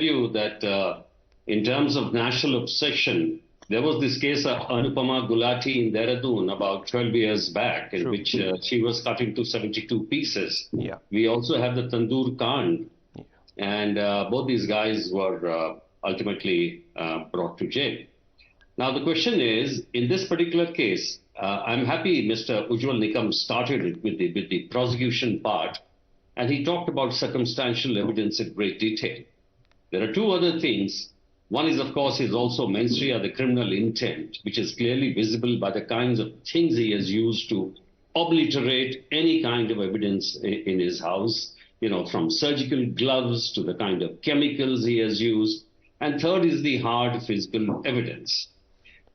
you that in terms of national obsession, there was this case of Anupama Gulati in Dehradun about 12 years back, in which she was cut into 72 pieces. Yeah. We also have the Tandoor Kand, and both these guys were ultimately brought to jail. Now, the question is, in this particular case, I'm happy Mr. Ujjwal Nikam started it with the prosecution part, and he talked about circumstantial evidence in great detail. There are two other things. One is, of course, is also mens rea, the criminal intent, which is clearly visible by the kinds of things he has used to obliterate any kind of evidence in his house, you know, from surgical gloves to the kind of chemicals he has used. And third is the hard physical evidence.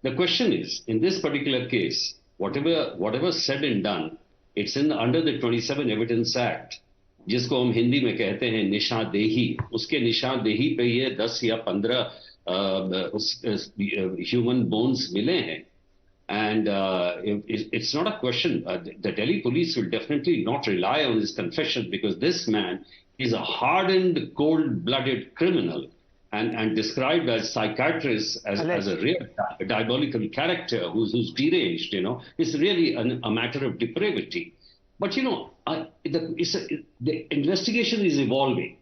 The question is, in this particular case, whatever said and done, it's under the 27 Evidence Act, जिसको हम हिंदी में कहते हैं निशानदेही, उसके निशानदेही पे ये 10 या 15 ह्यूमन बोन्स मिले हैं. And it's not a question. The Delhi police will definitely not rely on his confession, because this man is a hardened, cold-blooded criminal and described as psychiatrist as a real diabolical character who's deranged. You know, it's really a matter of depravity. But, you know, the investigation is evolving.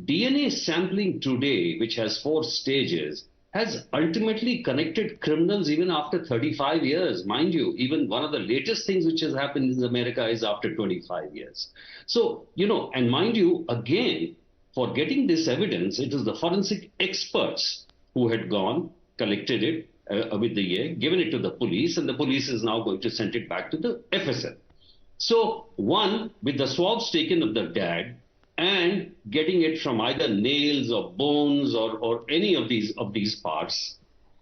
DNA sampling today, which has 4 stages, has ultimately connected criminals even after 35 years. Mind you, even one of the latest things which has happened in America is after 25 years. So, you know, and mind you, again, for getting this evidence, it is the forensic experts who had gone, collected it with the year, given it to the police, and the police is now going to send it back to the FSL. So, one, with the swabs taken of the dad and getting it from either nails or bones or any of these parts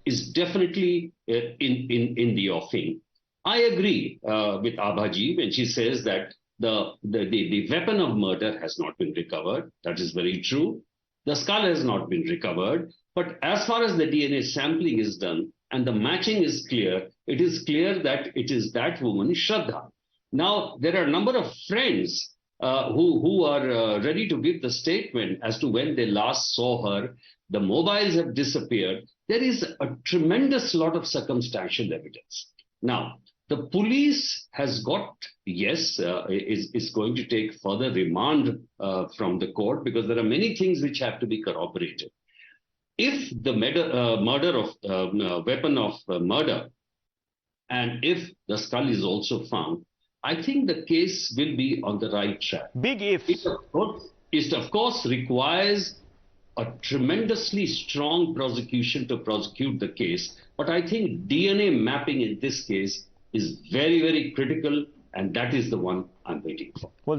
is definitely in the offing. I agree with Abhaji when she says that the weapon of murder has not been recovered. That is very true. The skull has not been recovered. But as far as the DNA sampling is done and the matching is clear, it is clear that it is that woman, Shraddha. Now, there are a number of friends who are ready to give the statement as to when they last saw her. The mobiles have disappeared. There is a tremendous lot of circumstantial evidence. Now, the police has got, yes, is going to take further remand from the court, because there are many things which have to be corroborated. If the weapon of murder and if the skull is also found, I think the case will be on the right track. Big if. It of course requires a tremendously strong prosecution to prosecute the case. But I think DNA mapping in this case is very, very critical, and that is the one I'm waiting for. Well,